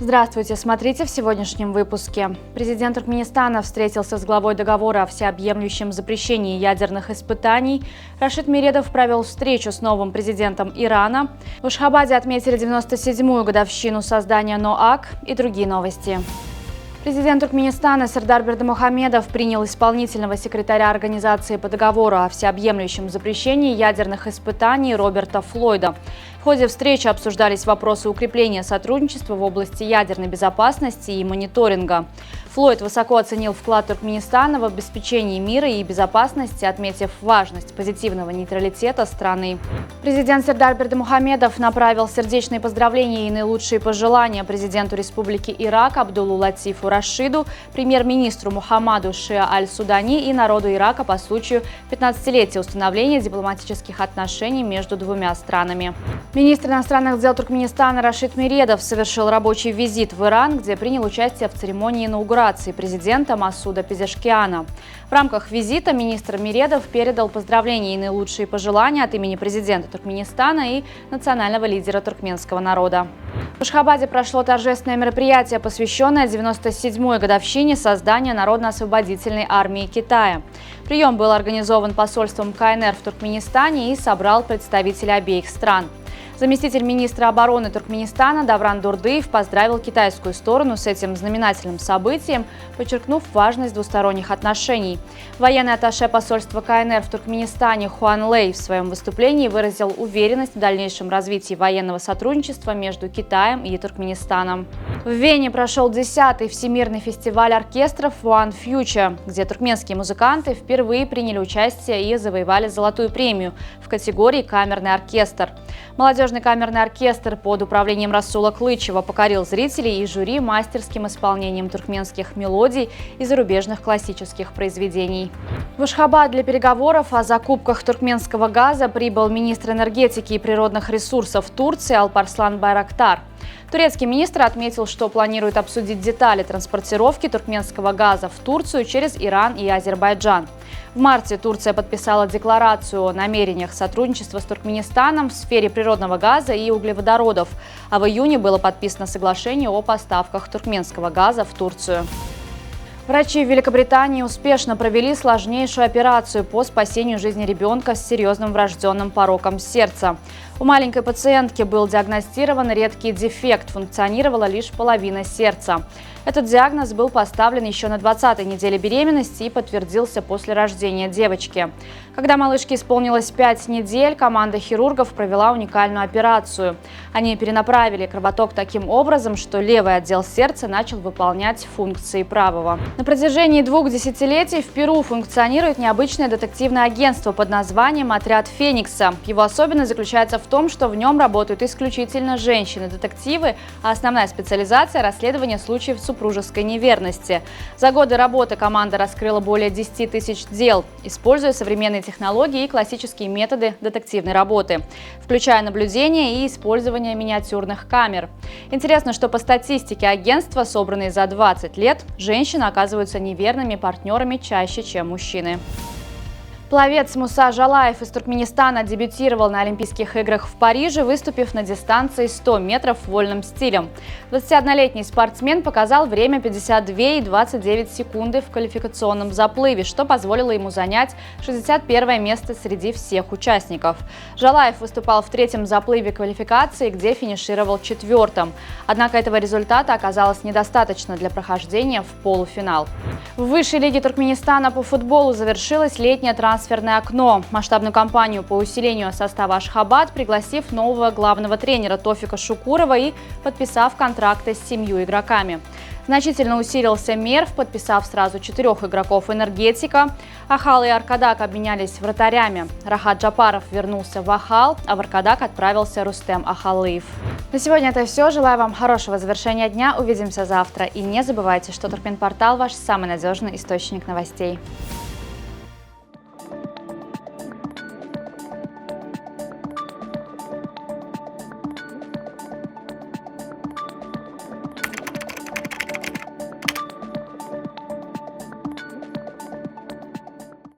Здравствуйте, смотрите в сегодняшнем выпуске. Президент Туркменистана встретился с главой договора о всеобъемлющем запрещении ядерных испытаний. Рашид Мередов провел встречу с новым президентом Ирана. В Ашхабаде отметили 97-ю годовщину создания НОАК и другие новости. Президент Туркменистана Сардар Бердымухамедов принял исполнительного секретаря Организации по договору о всеобъемлющем запрещении ядерных испытаний Роберта Флойда. В ходе встречи обсуждались вопросы укрепления сотрудничества в области ядерной безопасности и мониторинга. Флойд высоко оценил вклад Туркменистана в обеспечение мира и безопасности, отметив важность позитивного нейтралитета страны. Президент Сардар Бердымухамедов направил сердечные поздравления и наилучшие пожелания президенту Республики Ирак Абдулу Латифу Рашиду, премьер-министру Мухаммаду Шиа Аль-Судани и народу Ирака по случаю 15-летия установления дипломатических отношений между двумя странами. Министр иностранных дел Туркменистана Рашид Мередов совершил рабочий визит в Иран, где принял участие в церемонии инаугурации президента Масуда Пезешкиана. В рамках визита министр Мередов передал поздравления и наилучшие пожелания от имени президента Туркменистана и национального лидера туркменского народа. В Ашхабаде прошло торжественное мероприятие, посвященное 97-й годовщине создания Народно-освободительной армии Китая. Прием был организован посольством КНР в Туркменистане и собрал представителей обеих стран. Заместитель министра обороны Туркменистана Давран Дурдыев поздравил китайскую сторону с этим знаменательным событием, подчеркнув важность двусторонних отношений. Военный атташе посольства КНР в Туркменистане Хуан Лэй в своем выступлении выразил уверенность в дальнейшем развитии военного сотрудничества между Китаем и Туркменистаном. В Вене прошел 10-й Всемирный фестиваль оркестров One Future, где туркменские музыканты впервые приняли участие и завоевали золотую премию в категории «Камерный оркестр». Молодежный камерный оркестр под управлением Расула Клычева покорил зрителей и жюри мастерским исполнением туркменских мелодий и зарубежных классических произведений. В Ашхабад для переговоров о закупках туркменского газа прибыл министр энергетики и природных ресурсов Турции Алпарслан Байрактар. Турецкий министр отметил, что планирует обсудить детали транспортировки туркменского газа в Турцию через Иран и Азербайджан. В марте Турция подписала декларацию о намерениях сотрудничества с Туркменистаном в сфере природного газа и углеводородов, а в июне было подписано соглашение о поставках туркменского газа в Турцию. Врачи в Великобритании успешно провели сложнейшую операцию по спасению жизни ребенка с серьезным врожденным пороком сердца. У маленькой пациентки был диагностирован редкий дефект, функционировала лишь половина сердца. Этот диагноз был поставлен еще на 20-й неделе беременности и подтвердился после рождения девочки. Когда малышке исполнилось 5 недель, команда хирургов провела уникальную операцию. Они перенаправили кровоток таким образом, что левый отдел сердца начал выполнять функции правого. На протяжении 2 десятилетий в Перу функционирует необычное детективное агентство под названием «Отряд Феникса». Его особенность заключается в том, что в нем работают исключительно женщины-детективы, а основная специализация – расследование случаев супружеской неверности. За годы работы команда раскрыла более 10 тысяч дел, используя современные технологии и классические методы детективной работы, включая наблюдение и использование миниатюрных камер. Интересно, что по статистике агентства, собранной за 20 лет, женщины оказываются неверными партнерами чаще, чем мужчины. Пловец Муса Жалаев из Туркменистана дебютировал на Олимпийских играх в Париже, выступив на дистанции 100 метров вольным стилем. 21-летний спортсмен показал время 52,29 секунды в квалификационном заплыве, что позволило ему занять 61-е место среди всех участников. Жалаев выступал в 3-м заплыве квалификации, где финишировал 4-м. Однако этого результата оказалось недостаточно для прохождения в полуфинал. В высшей лиге Туркменистана по футболу завершилась летняя трансферное окно. Масштабную кампанию по усилению состава Ашхабад, пригласив нового главного тренера Тофика Шукурова и подписав контракты с 7 игроками. Значительно усилился Мерв, подписав сразу 4 игроков «Энергетика». Ахал и Аркадак обменялись вратарями. Рахат Джапаров вернулся в Ахал, а в Аркадак отправился Рустем Ахалыев. На сегодня это все. Желаю вам хорошего завершения дня. Увидимся завтра. И не забывайте, что Туркменпортал – ваш самый надежный источник новостей.